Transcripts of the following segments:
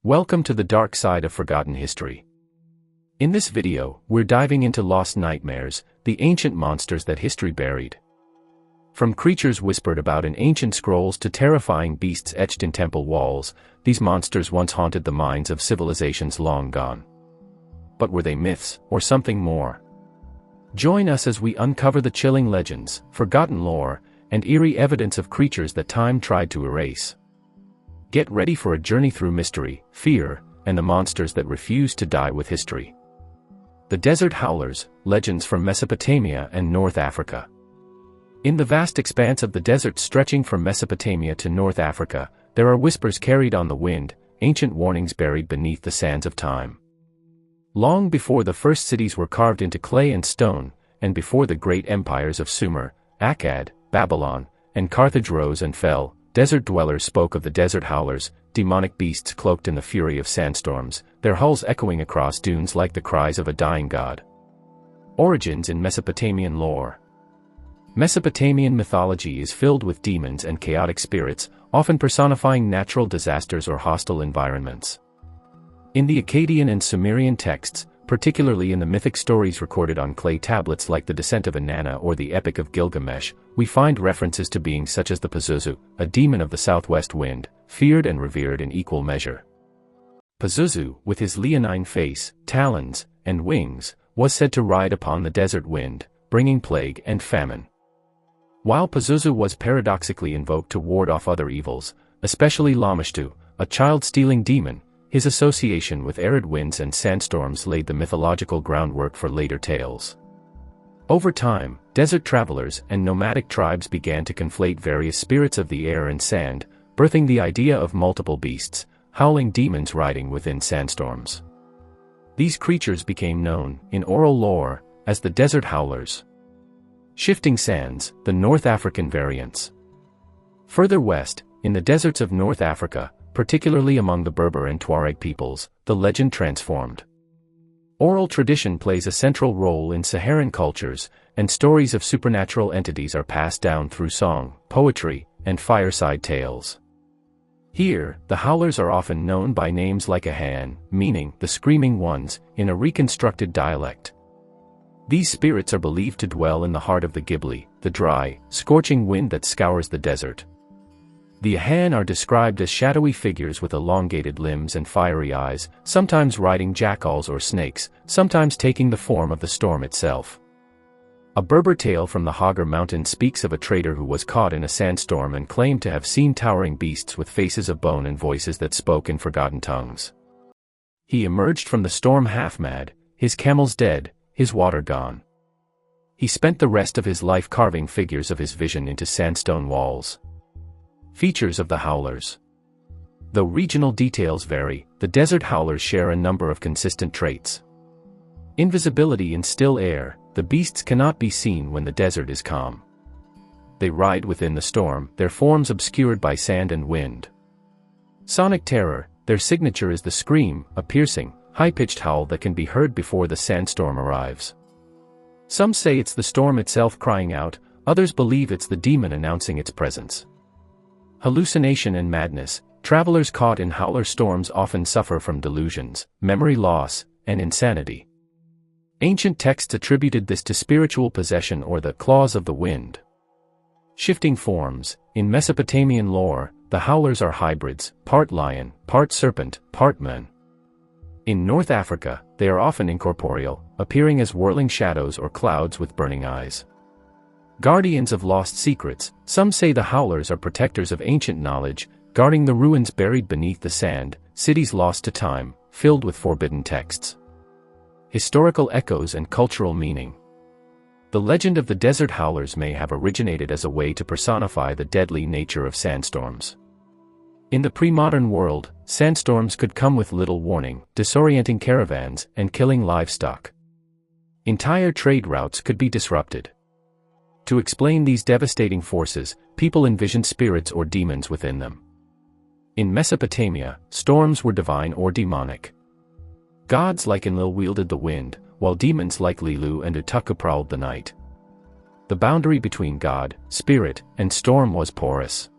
Welcome to the dark side of forgotten history. In this video, we're diving into lost nightmares, the ancient monsters that history buried. From creatures whispered about in ancient scrolls to terrifying beasts etched in temple walls, these monsters once haunted the minds of civilizations long gone. But were they myths, or something more? Join us as we uncover the chilling legends, forgotten lore, and eerie evidence of creatures that time tried to erase. Get ready for a journey through mystery, fear, and the monsters that refuse to die with history. The Desert Howlers, legends from Mesopotamia and North Africa. In the vast expanse of the desert stretching from Mesopotamia to North Africa, there are whispers carried on the wind, ancient warnings buried beneath the sands of time. Long before the first cities were carved into clay and stone, and before the great empires of Sumer, Akkad, Babylon, and Carthage rose and fell, desert dwellers spoke of the desert howlers, demonic beasts cloaked in the fury of sandstorms, their hulls echoing across dunes like the cries of a dying god. Origins in Mesopotamian lore. Mesopotamian mythology is filled with demons and chaotic spirits, often personifying natural disasters or hostile environments. In the Akkadian and Sumerian texts, particularly in the mythic stories recorded on clay tablets like the Descent of Inanna or the Epic of Gilgamesh, we find references to beings such as the Pazuzu, a demon of the southwest wind, feared and revered in equal measure. Pazuzu, with his leonine face, talons, and wings, was said to ride upon the desert wind, bringing plague and famine. While Pazuzu was paradoxically invoked to ward off other evils, especially Lamashtu, a child-stealing demon, his association with arid winds and sandstorms laid the mythological groundwork for later tales. Over time, desert travelers and nomadic tribes began to conflate various spirits of the air and sand, birthing the idea of multiple beasts, howling demons riding within sandstorms. These creatures became known, in oral lore, as the Desert Howlers. Shifting Sands, the North African variants. Further west, in the deserts of North Africa, particularly among the Berber and Tuareg peoples, the legend transformed. Oral tradition plays a central role in Saharan cultures, and stories of supernatural entities are passed down through song, poetry, and fireside tales. Here, the howlers are often known by names like Ahan, meaning the screaming ones, in a reconstructed dialect. These spirits are believed to dwell in the heart of the Ghibli, the dry, scorching wind that scours the desert. The Ahan are described as shadowy figures with elongated limbs and fiery eyes, sometimes riding jackals or snakes, sometimes taking the form of the storm itself. A Berber tale from the Hagar mountain speaks of a trader who was caught in a sandstorm and claimed to have seen towering beasts with faces of bone and voices that spoke in forgotten tongues. He emerged from the storm half-mad, his camels dead, his water gone. He spent the rest of his life carving figures of his vision into sandstone walls. Features of the howlers. Though regional details vary, the desert howlers share a number of consistent traits. Invisibility in still air, the beasts cannot be seen when the desert is calm. They ride within the storm, their forms obscured by sand and wind. Sonic terror, their signature is the scream, a piercing, high-pitched howl that can be heard before the sandstorm arrives. Some say it's the storm itself crying out, others believe it's the demon announcing its presence. Hallucination and madness, travelers caught in howler storms often suffer from delusions, memory loss, and insanity. Ancient texts attributed this to spiritual possession or the claws of the wind. Shifting forms, in Mesopotamian lore, the howlers are hybrids, part lion, part serpent, part man. In North Africa, they are often incorporeal, appearing as whirling shadows or clouds with burning eyes. Guardians of lost secrets, some say the howlers are protectors of ancient knowledge, guarding the ruins buried beneath the sand, cities lost to time, filled with forbidden texts. Historical echoes and cultural meaning. The legend of the desert howlers may have originated as a way to personify the deadly nature of sandstorms. In the pre-modern world, sandstorms could come with little warning, disorienting caravans and killing livestock. Entire trade routes could be disrupted. To explain these devastating forces, people envisioned spirits or demons within them. In Mesopotamia, storms were divine or demonic. Gods like Enlil wielded the wind, while demons like Lilu and Utukku prowled the night. The boundary between God, spirit, and storm was porous.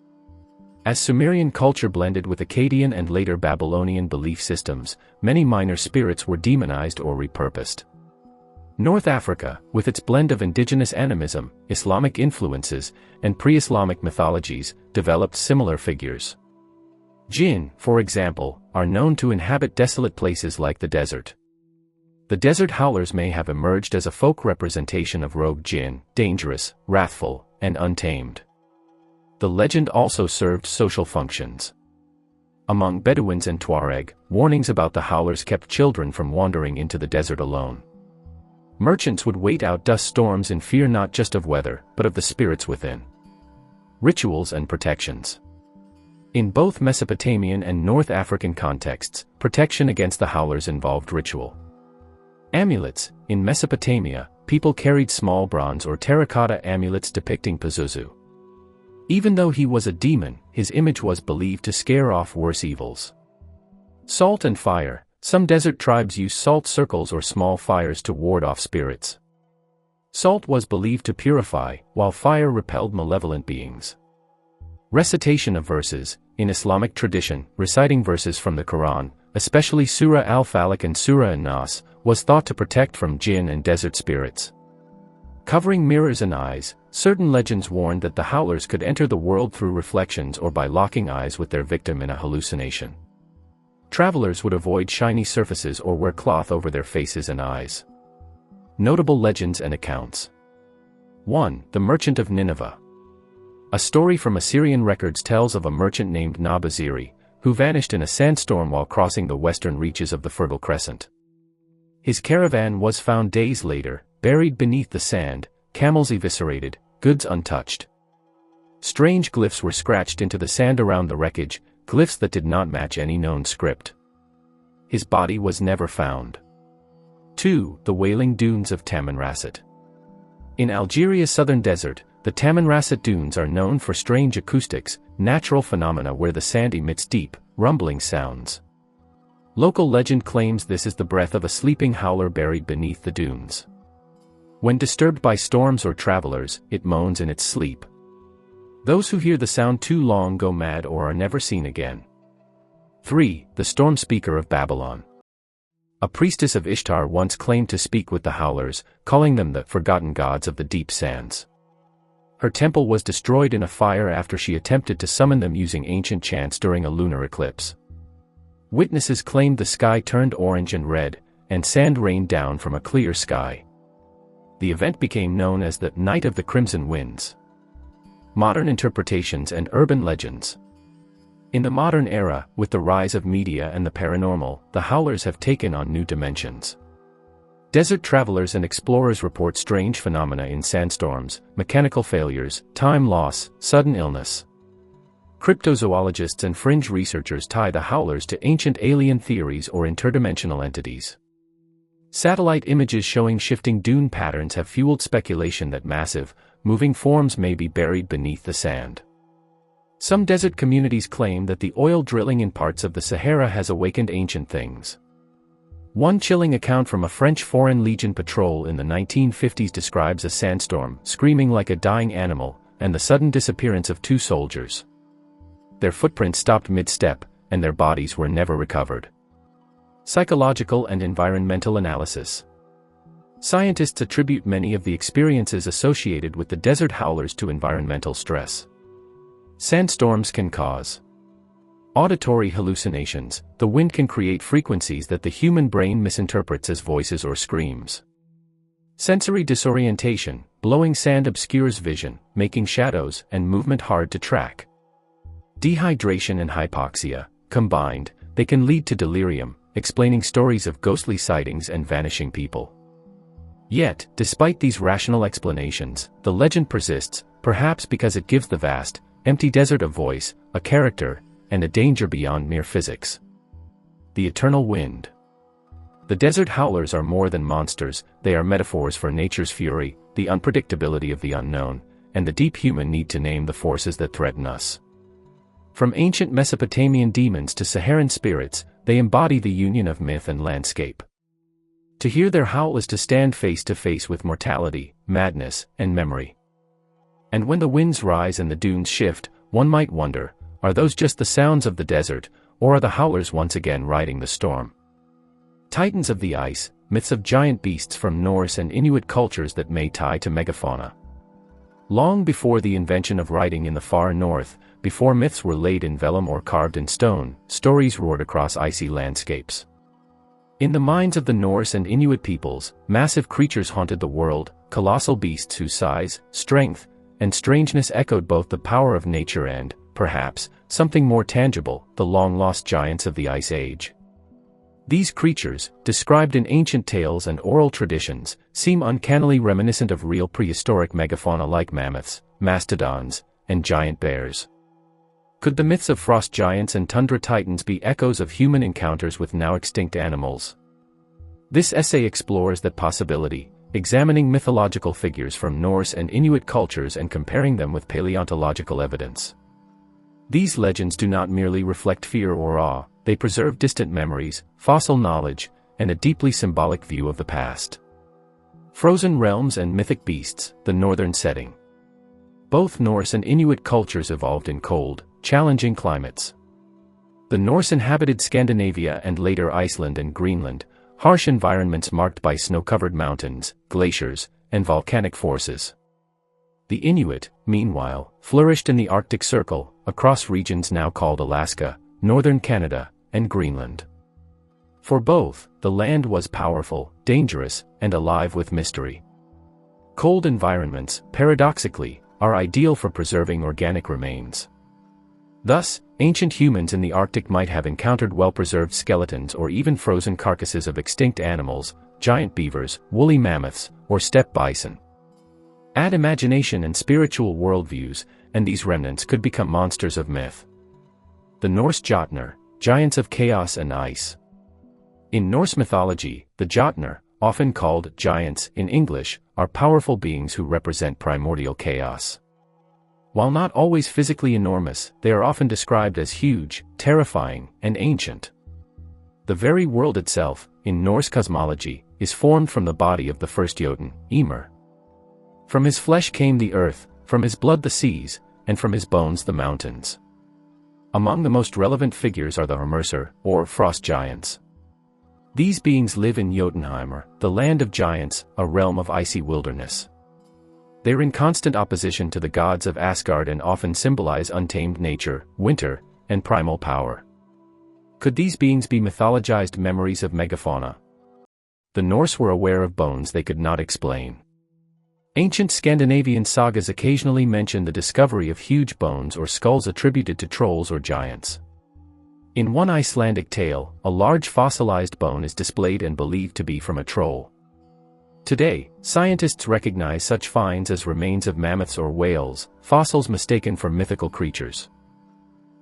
As Sumerian culture blended with Akkadian and later Babylonian belief systems, many minor spirits were demonized or repurposed. North Africa, with its blend of indigenous animism, Islamic influences, and pre-Islamic mythologies, developed similar figures. Jinn, for example, are known to inhabit desolate places like the desert. The desert howlers may have emerged as a folk representation of rogue jinn, dangerous, wrathful, and untamed. The legend also served social functions. Among Bedouins and Tuareg, warnings about the howlers kept children from wandering into the desert alone. Merchants would wait out dust storms in fear not just of weather, but of the spirits within. Rituals and protections. In both Mesopotamian and North African contexts, protection against the howlers involved ritual. Amulets. In Mesopotamia, people carried small bronze or terracotta amulets depicting Pazuzu. Even though he was a demon, his image was believed to scare off worse evils. Salt and fire. Some desert tribes use salt circles or small fires to ward off spirits. Salt was believed to purify, while fire repelled malevolent beings. Recitation of verses. In Islamic tradition, reciting verses from the Quran, especially Surah Al-Falaq and Surah An-Nas, was thought to protect from jinn and desert spirits. Covering mirrors and eyes. Certain legends warned that the howlers could enter the world through reflections or by locking eyes with their victim in a hallucination. Travelers would avoid shiny surfaces or wear cloth over their faces and eyes. Notable legends and accounts. 1. The Merchant of Nineveh. A story from Assyrian records tells of a merchant named Nabaziri, who vanished in a sandstorm while crossing the western reaches of the Fertile Crescent. His caravan was found days later, buried beneath the sand, camels eviscerated, goods untouched. Strange glyphs were scratched into the sand around the wreckage, glyphs that did not match any known script. His body was never found. 2. The Wailing Dunes of Tamanrasset. In Algeria's southern desert, the Tamanrasset Dunes are known for strange acoustics, natural phenomena where the sand emits deep, rumbling sounds. Local legend claims this is the breath of a sleeping howler buried beneath the dunes. When disturbed by storms or travelers, it moans in its sleep. Those who hear the sound too long go mad or are never seen again. 3. The Storm Speaker of Babylon. A priestess of Ishtar once claimed to speak with the howlers, calling them the forgotten gods of the deep sands. Her temple was destroyed in a fire after she attempted to summon them using ancient chants during a lunar eclipse. Witnesses claimed the sky turned orange and red, and sand rained down from a clear sky. The event became known as the Night of the Crimson Winds. Modern interpretations and urban legends. In the modern era, with the rise of media and the paranormal, the howlers have taken on new dimensions. Desert travelers and explorers report strange phenomena in sandstorms, mechanical failures, time loss, sudden illness. Cryptozoologists and fringe researchers tie the howlers to ancient alien theories or interdimensional entities. Satellite images showing shifting dune patterns have fueled speculation that massive, moving forms may be buried beneath the sand. Some desert communities claim that the oil drilling in parts of the Sahara has awakened ancient things. One chilling account from a French Foreign Legion patrol in the 1950s describes a sandstorm, screaming like a dying animal, and the sudden disappearance of 2 soldiers. Their footprints stopped mid-step, and their bodies were never recovered. Psychological and environmental analysis. Scientists attribute many of the experiences associated with the desert howlers to environmental stress. Sandstorms can cause auditory hallucinations. The wind can create frequencies that the human brain misinterprets as voices or screams. Sensory disorientation. Blowing sand obscures vision, making shadows and movement hard to track. Dehydration and hypoxia. Combined, they can lead to delirium, explaining stories of ghostly sightings and vanishing people. Yet, despite these rational explanations, the legend persists, perhaps because it gives the vast, empty desert a voice, a character, and a danger beyond mere physics. The Eternal Wind. The desert howlers are more than monsters, they are metaphors for nature's fury, the unpredictability of the unknown, and the deep human need to name the forces that threaten us. From ancient Mesopotamian demons to Saharan spirits, they embody the union of myth and landscape. To hear their howl is to stand face to face with mortality, madness, and memory. And when the winds rise and the dunes shift, one might wonder, are those just the sounds of the desert, or are the howlers once again riding the storm? Titans of the ice, myths of giant beasts from Norse and Inuit cultures that may tie to megafauna. Long before the invention of writing in the far north, before myths were laid in vellum or carved in stone, stories roared across icy landscapes. In the minds of the Norse and Inuit peoples, massive creatures haunted the world, colossal beasts whose size, strength, and strangeness echoed both the power of nature and, perhaps, something more tangible, the long-lost giants of the Ice Age. These creatures, described in ancient tales and oral traditions, seem uncannily reminiscent of real prehistoric megafauna like mammoths, mastodons, and giant bears. Could the myths of frost giants and tundra titans be echoes of human encounters with now extinct animals? This essay explores that possibility, examining mythological figures from Norse and Inuit cultures and comparing them with paleontological evidence. These legends do not merely reflect fear or awe, they preserve distant memories, fossil knowledge, and a deeply symbolic view of the past. Frozen realms and mythic beasts, the northern setting. Both Norse and Inuit cultures evolved in cold, challenging climates. The Norse inhabited Scandinavia and later Iceland and Greenland, harsh environments marked by snow-covered mountains, glaciers, and volcanic forces. The Inuit, meanwhile, flourished in the Arctic Circle, across regions now called Alaska, northern Canada, and Greenland. For both, the land was powerful, dangerous, and alive with mystery. Cold environments, paradoxically, are ideal for preserving organic remains. Thus, ancient humans in the Arctic might have encountered well-preserved skeletons or even frozen carcasses of extinct animals, giant beavers, woolly mammoths, or steppe bison. Add imagination and spiritual worldviews, and these remnants could become monsters of myth. The Norse Jotnar, giants of chaos and ice. In Norse mythology, the Jotnar, often called giants in English, are powerful beings who represent primordial chaos. While not always physically enormous, they are often described as huge, terrifying, and ancient. The very world itself, in Norse cosmology, is formed from the body of the first Jotun, Ymir. From his flesh came the earth, from his blood the seas, and from his bones the mountains. Among the most relevant figures are the Hrimsur, or frost giants. These beings live in Jotunheimr, the land of giants, a realm of icy wilderness. They're in constant opposition to the gods of Asgard and often symbolize untamed nature, winter, and primal power. Could these beings be mythologized memories of megafauna? The Norse were aware of bones they could not explain. Ancient Scandinavian sagas occasionally mention the discovery of huge bones or skulls attributed to trolls or giants. In one Icelandic tale, a large fossilized bone is displayed and believed to be from a troll. Today, scientists recognize such finds as remains of mammoths or whales, fossils mistaken for mythical creatures.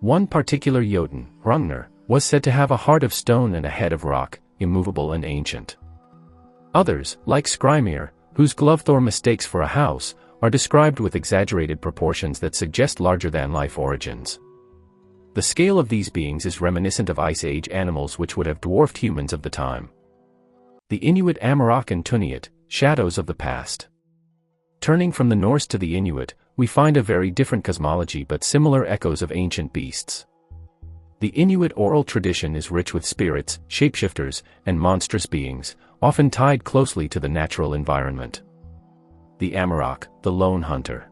One particular Jotun, Hrungnir, was said to have a heart of stone and a head of rock, immovable and ancient. Others, like Skrymir, whose Glovthor mistakes for a house, are described with exaggerated proportions that suggest larger-than-life origins. The scale of these beings is reminiscent of Ice Age animals which would have dwarfed humans of the time. The Inuit Amarok and Tuniat, shadows of the past. Turning from the Norse to the Inuit, we find a very different cosmology but similar echoes of ancient beasts. The Inuit oral tradition is rich with spirits, shapeshifters, and monstrous beings, often tied closely to the natural environment. The Amarok, the lone hunter.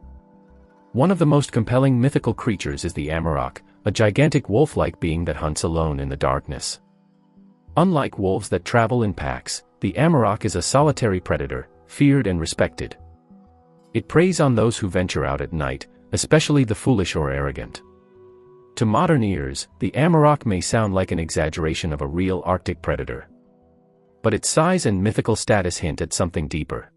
One of the most compelling mythical creatures is the Amarok, a gigantic wolf-like being that hunts alone in the darkness. Unlike wolves that travel in packs, the Amarok is a solitary predator, feared and respected. It preys on those who venture out at night, especially the foolish or arrogant. To modern ears, the Amarok may sound like an exaggeration of a real Arctic predator. But its size and mythical status hint at something deeper.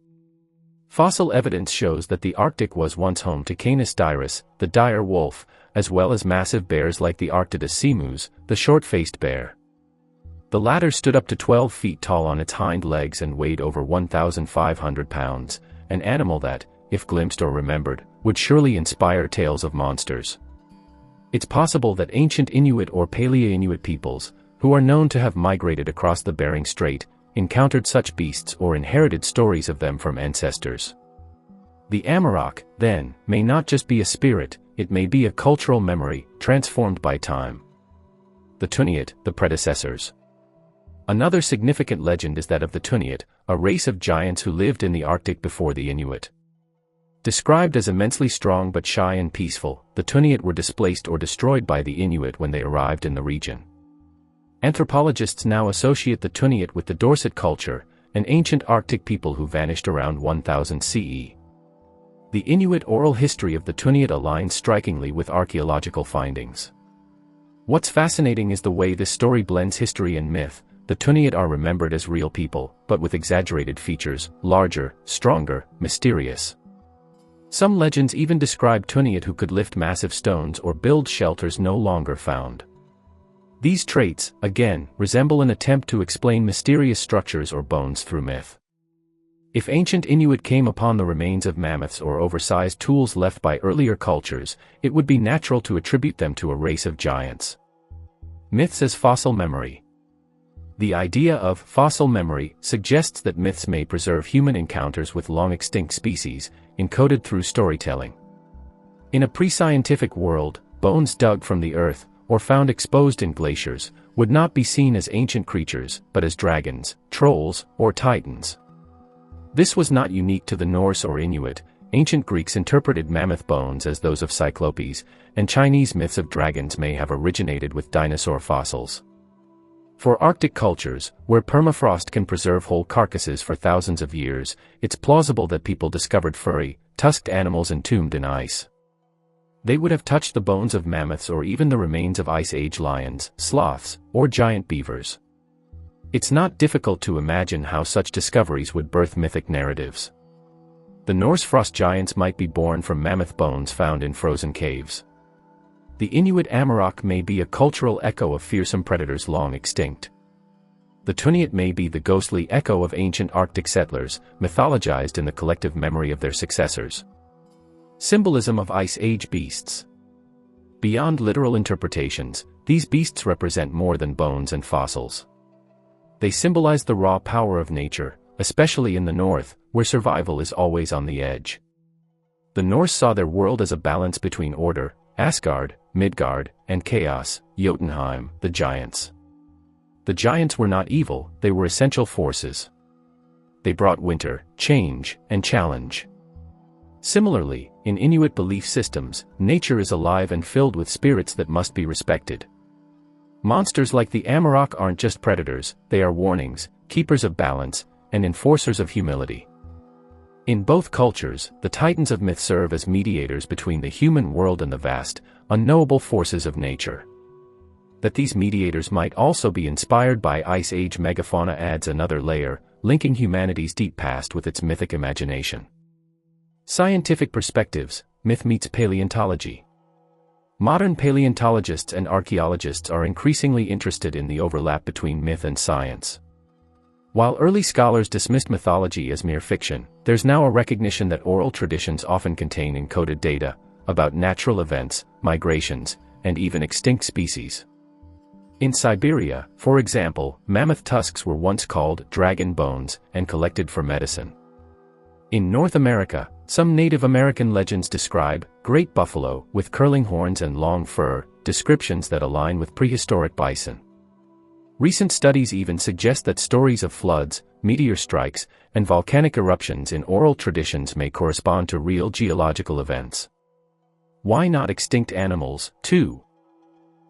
Fossil evidence shows that the Arctic was once home to Canis dirus, the dire wolf, as well as massive bears like the Arctodus simus, the short-faced bear. The latter stood up to 12 feet tall on its hind legs and weighed over 1,500 pounds, an animal that, if glimpsed or remembered, would surely inspire tales of monsters. It's possible that ancient Inuit or Paleo-Inuit peoples, who are known to have migrated across the Bering Strait, encountered such beasts or inherited stories of them from ancestors. The Amarok, then, may not just be a spirit, it may be a cultural memory, transformed by time. The Tuniat, the predecessors. Another significant legend is that of the Tuniat, a race of giants who lived in the Arctic before the Inuit. Described as immensely strong but shy and peaceful, the Tuniat were displaced or destroyed by the Inuit when they arrived in the region. Anthropologists now associate the Tuniat with the Dorset culture, an ancient Arctic people who vanished around 1000 CE. The Inuit oral history of the Tuniat aligns strikingly with archaeological findings. What's fascinating is the way this story blends history and myth. The Tuniat are remembered as real people, but with exaggerated features, larger, stronger, mysterious. Some legends even describe Tuniat who could lift massive stones or build shelters no longer found. These traits, again, resemble an attempt to explain mysterious structures or bones through myth. If ancient Inuit came upon the remains of mammoths or oversized tools left by earlier cultures, it would be natural to attribute them to a race of giants. Myths as fossil memory. The idea of fossil memory suggests that myths may preserve human encounters with long-extinct species, encoded through storytelling. In a pre-scientific world, bones dug from the earth, or found exposed in glaciers, would not be seen as ancient creatures, but as dragons, trolls, or titans. This was not unique to the Norse or Inuit. Ancient Greeks interpreted mammoth bones as those of Cyclopes, and Chinese myths of dragons may have originated with dinosaur fossils. For Arctic cultures, where permafrost can preserve whole carcasses for thousands of years, it's plausible that people discovered furry, tusked animals entombed in ice. They would have touched the bones of mammoths or even the remains of Ice Age lions, sloths, or giant beavers. It's not difficult to imagine how such discoveries would birth mythic narratives. The Norse frost giants might be born from mammoth bones found in frozen caves. The Inuit Amarok may be a cultural echo of fearsome predators long extinct. The Tuniat may be the ghostly echo of ancient Arctic settlers, mythologized in the collective memory of their successors. Symbolism of Ice Age beasts. Beyond literal interpretations, these beasts represent more than bones and fossils. They symbolize the raw power of nature, especially in the north, where survival is always on the edge. The Norse saw their world as a balance between order, Asgard, Midgard, and chaos, Jotunheim, the giants. The giants were not evil, they were essential forces. They brought winter, change, and challenge. Similarly, in Inuit belief systems, nature is alive and filled with spirits that must be respected. Monsters like the Amarok aren't just predators, they are warnings, keepers of balance, and enforcers of humility. In both cultures, the titans of myth serve as mediators between the human world and the vast, unknowable forces of nature. That these mediators might also be inspired by Ice Age megafauna adds another layer, linking humanity's deep past with its mythic imagination. Scientific perspectives, myth meets paleontology. Modern paleontologists and archaeologists are increasingly interested in the overlap between myth and science. While early scholars dismissed mythology as mere fiction, there's now a recognition that oral traditions often contain encoded data about natural events, migrations, and even extinct species. In Siberia, for example, mammoth tusks were once called dragon bones and collected for medicine. In North America, some Native American legends describe great buffalo with curling horns and long fur, descriptions that align with prehistoric bison. Recent studies even suggest that stories of floods, meteor strikes, and volcanic eruptions in oral traditions may correspond to real geological events. Why not extinct animals, too?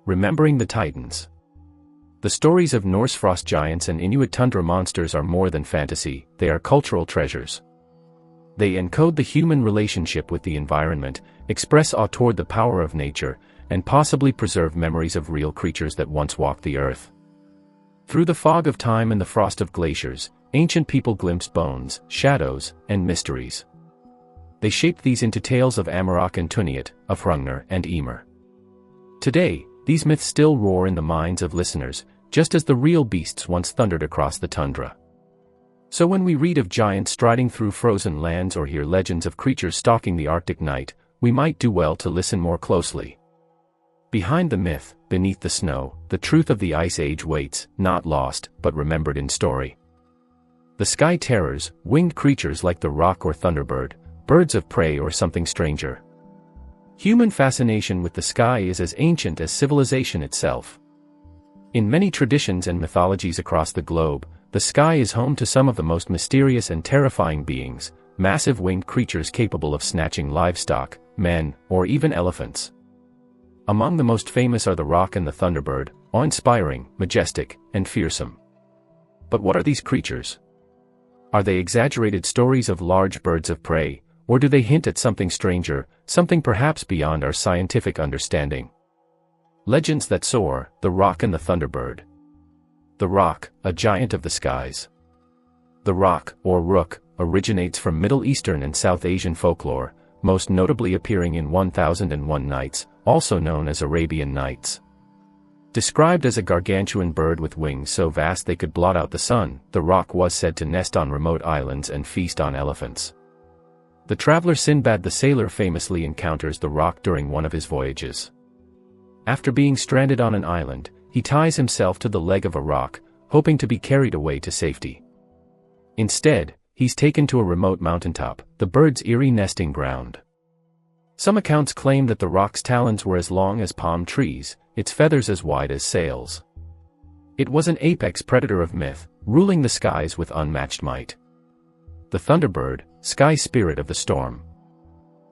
Remembering the Titans. The stories of Norse frost giants and Inuit tundra monsters are more than fantasy, they are cultural treasures. They encode the human relationship with the environment, express awe toward the power of nature, and possibly preserve memories of real creatures that once walked the earth. Through the fog of time and the frost of glaciers, ancient people glimpsed bones, shadows, and mysteries. They shaped these into tales of Amarok and Tuniat, of Hrungnir and Ymir. Today, these myths still roar in the minds of listeners, just as the real beasts once thundered across the tundra. So when we read of giants striding through frozen lands or hear legends of creatures stalking the Arctic night, we might do well to listen more closely. Behind the myth, beneath the snow, the truth of the Ice Age waits, not lost, but remembered in story. The sky terrors, winged creatures like the rock or thunderbird, birds of prey or something stranger. Human fascination with the sky is as ancient as civilization itself. In many traditions and mythologies across the globe, the sky is home to some of the most mysterious and terrifying beings, massive winged creatures capable of snatching livestock, men, or even elephants. Among the most famous are the roc and the thunderbird, awe-inspiring, majestic, and fearsome. But what are these creatures? Are they exaggerated stories of large birds of prey, or do they hint at something stranger, something perhaps beyond our scientific understanding? Legends that soar, the roc and the thunderbird. The roc, a giant of the skies. The roc, or rook, originates from Middle Eastern and South Asian folklore, most notably appearing in 1001 Nights, also known as Arabian Nights. Described as a gargantuan bird with wings so vast they could blot out the sun, the roc was said to nest on remote islands and feast on elephants. The traveler Sinbad the sailor famously encounters the roc during one of his voyages. After being stranded on an island, he ties himself to the leg of a roc, hoping to be carried away to safety. Instead, he's taken to a remote mountaintop, the bird's eerie nesting ground. Some accounts claim that the roc's talons were as long as palm trees, its feathers as wide as sails. It was an apex predator of myth, ruling the skies with unmatched might. The thunderbird, sky spirit of the storm.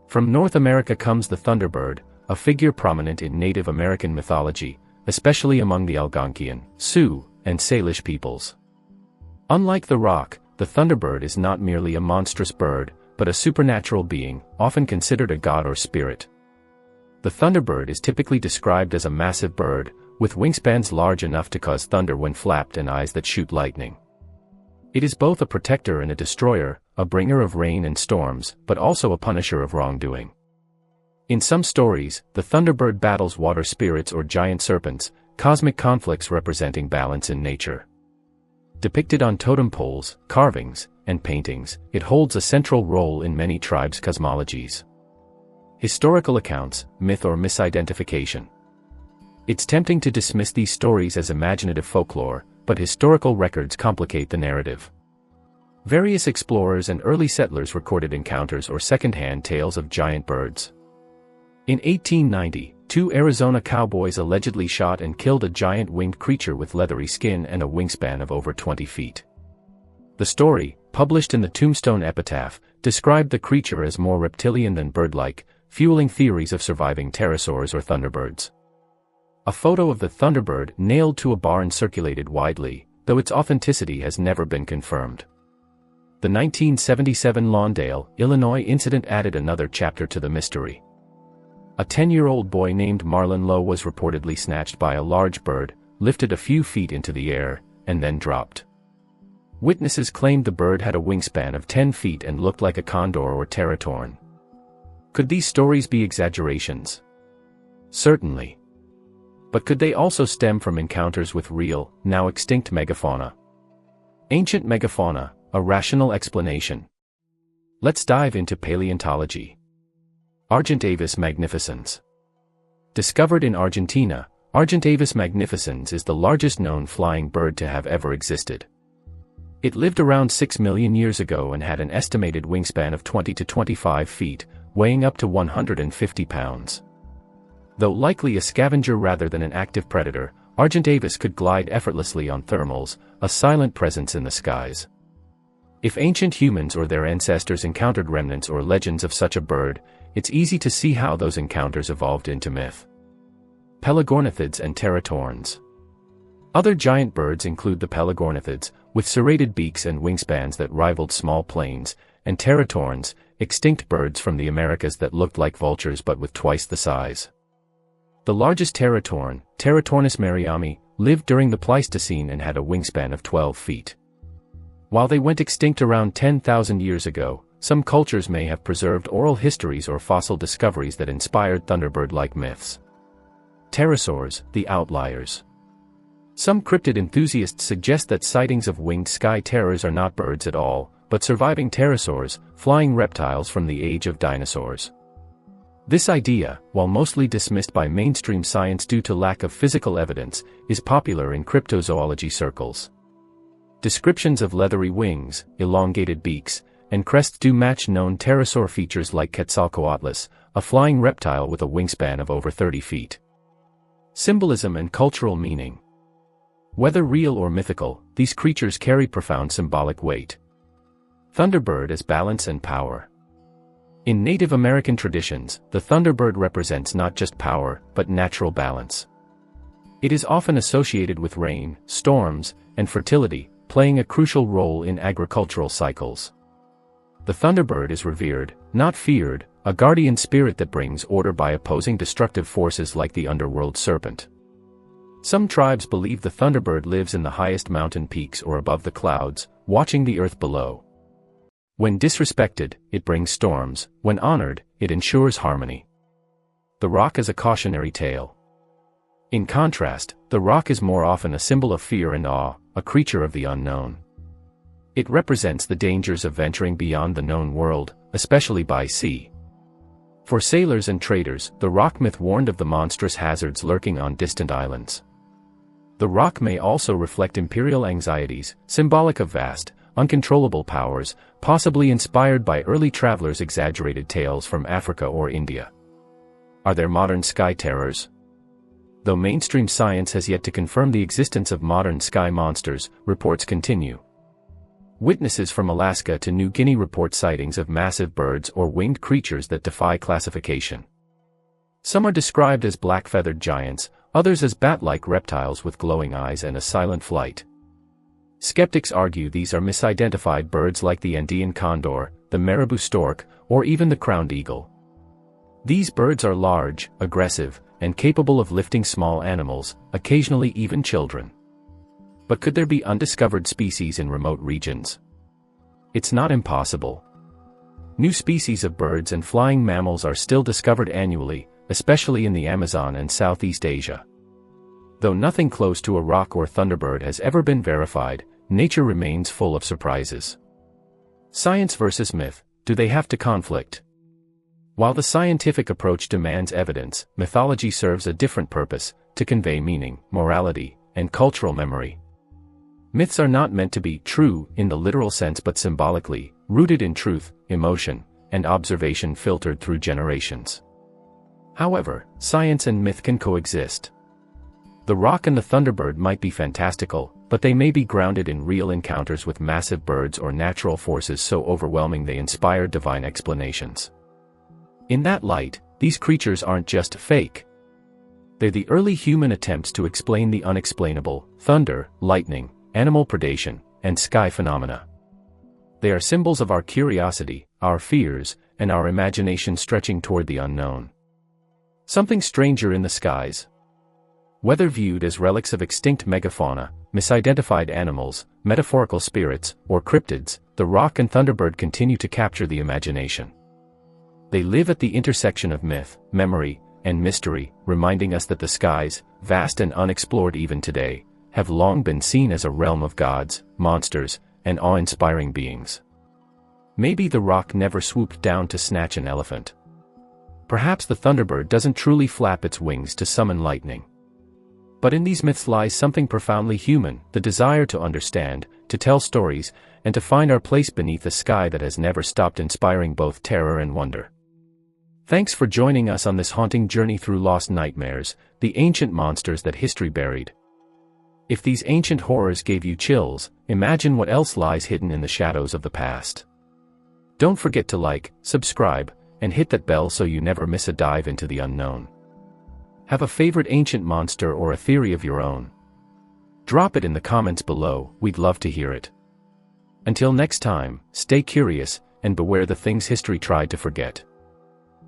From North America comes the thunderbird, a figure prominent in Native American mythology, especially among the Algonquian, Sioux, and Salish peoples. Unlike the roc, the thunderbird is not merely a monstrous bird, but a supernatural being, often considered a god or spirit. The thunderbird is typically described as a massive bird, with wingspans large enough to cause thunder when flapped and eyes that shoot lightning. It is both a protector and a destroyer, a bringer of rain and storms, but also a punisher of wrongdoing. In some stories, the thunderbird battles water spirits or giant serpents, cosmic conflicts representing balance in nature. Depicted on totem poles, carvings, and paintings, it holds a central role in many tribes' cosmologies. Historical accounts, myth or misidentification. It's tempting to dismiss these stories as imaginative folklore, but historical records complicate the narrative. Various explorers and early settlers recorded encounters or second-hand tales of giant birds. In 1890, 2 Arizona cowboys allegedly shot and killed a giant winged creature with leathery skin and a wingspan of over 20 feet. The story, published in the Tombstone Epitaph, described the creature as more reptilian than bird-like, fueling theories of surviving pterosaurs or thunderbirds. A photo of the thunderbird nailed to a barn circulated widely, though its authenticity has never been confirmed. The 1977 Lawndale, Illinois incident added another chapter to the mystery. A 10-year-old boy named Marlon Lowe was reportedly snatched by a large bird, lifted a few feet into the air, and then dropped. Witnesses claimed the bird had a wingspan of 10 feet and looked like a condor or teratorn. Could these stories be exaggerations? Certainly. But could they also stem from encounters with real, now extinct megafauna? Ancient megafauna, a rational explanation. Let's dive into paleontology. Argentavis magnificens. Discovered in Argentina, Argentavis magnificens is the largest known flying bird to have ever existed. It lived around 6 million years ago and had an estimated wingspan of 20 to 25 feet, weighing up to 150 pounds. Though likely a scavenger rather than an active predator, Argentavis could glide effortlessly on thermals, a silent presence in the skies. If ancient humans or their ancestors encountered remnants or legends of such a bird, it's easy to see how those encounters evolved into myth. Pelagornithids and teratorns. Other giant birds include the pelagornithids, with serrated beaks and wingspans that rivaled small planes, and teratorns, extinct birds from the Americas that looked like vultures but with twice the size. The largest teratorn, Teratornis mariami, lived during the Pleistocene and had a wingspan of 12 feet. While they went extinct around 10,000 years ago, some cultures may have preserved oral histories or fossil discoveries that inspired thunderbird-like myths. Pterosaurs, the outliers. Some cryptid enthusiasts suggest that sightings of winged sky terrors are not birds at all, but surviving pterosaurs, flying reptiles from the age of dinosaurs. This idea, while mostly dismissed by mainstream science due to lack of physical evidence, is popular in cryptozoology circles. Descriptions of leathery wings, elongated beaks, and crests do match known pterosaur features like Quetzalcoatlus, a flying reptile with a wingspan of over 30 feet. Symbolism and cultural meaning. Whether real or mythical, these creatures carry profound symbolic weight. Thunderbird as balance and power. In Native American traditions, the Thunderbird represents not just power, but natural balance. It is often associated with rain, storms, and fertility, playing a crucial role in agricultural cycles. The Thunderbird is revered, not feared, a guardian spirit that brings order by opposing destructive forces like the underworld serpent. Some tribes believe the Thunderbird lives in the highest mountain peaks or above the clouds, watching the earth below. When disrespected, it brings storms; when honored, it ensures harmony. The Roc is a cautionary tale. In contrast, the Roc is more often a symbol of fear and awe, a creature of the unknown. It represents the dangers of venturing beyond the known world, especially by sea. For sailors and traders, the Roc myth warned of the monstrous hazards lurking on distant islands. The Roc may also reflect imperial anxieties, symbolic of vast, uncontrollable powers, possibly inspired by early travelers' exaggerated tales from Africa or India. Are there modern sky terrors? Though mainstream science has yet to confirm the existence of modern sky monsters, reports continue. Witnesses from Alaska to New Guinea report sightings of massive birds or winged creatures that defy classification. Some are described as black-feathered giants, others as bat-like reptiles with glowing eyes and a silent flight. Skeptics argue these are misidentified birds like the Andean condor, the marabou stork, or even the crowned eagle. These birds are large, aggressive, and capable of lifting small animals, occasionally even children. But could there be undiscovered species in remote regions? It's not impossible. New species of birds and flying mammals are still discovered annually, especially in the Amazon and Southeast Asia. Though nothing close to a Roc or Thunderbird has ever been verified, nature remains full of surprises. Science versus myth, do they have to conflict? While the scientific approach demands evidence, mythology serves a different purpose, to convey meaning, morality, and cultural memory. Myths are not meant to be true in the literal sense but symbolically, rooted in truth, emotion, and observation filtered through generations. However, science and myth can coexist. The Roc and the Thunderbird might be fantastical, but they may be grounded in real encounters with massive birds or natural forces so overwhelming they inspire divine explanations. In that light, these creatures aren't just fake. They're the early human attempts to explain the unexplainable: thunder, lightning, animal predation, and sky phenomena. They are symbols of our curiosity, our fears, and our imagination stretching toward the unknown. Something stranger in the skies. Whether viewed as relics of extinct megafauna, misidentified animals, metaphorical spirits, or cryptids, the Roc and Thunderbird continue to capture the imagination. They live at the intersection of myth, memory, and mystery, reminding us that the skies, vast and unexplored even today, have long been seen as a realm of gods, monsters, and awe-inspiring beings. Maybe the Roc never swooped down to snatch an elephant. Perhaps the Thunderbird doesn't truly flap its wings to summon lightning. But in these myths lies something profoundly human: the desire to understand, to tell stories, and to find our place beneath a sky that has never stopped inspiring both terror and wonder. Thanks for joining us on this haunting journey through lost nightmares, the ancient monsters that history buried. If these ancient horrors gave you chills, imagine what else lies hidden in the shadows of the past. Don't forget to like, subscribe, and hit that bell so you never miss a dive into the unknown. Have a favorite ancient monster or a theory of your own? Drop it in the comments below, we'd love to hear it. Until next time, stay curious, and beware the things history tried to forget.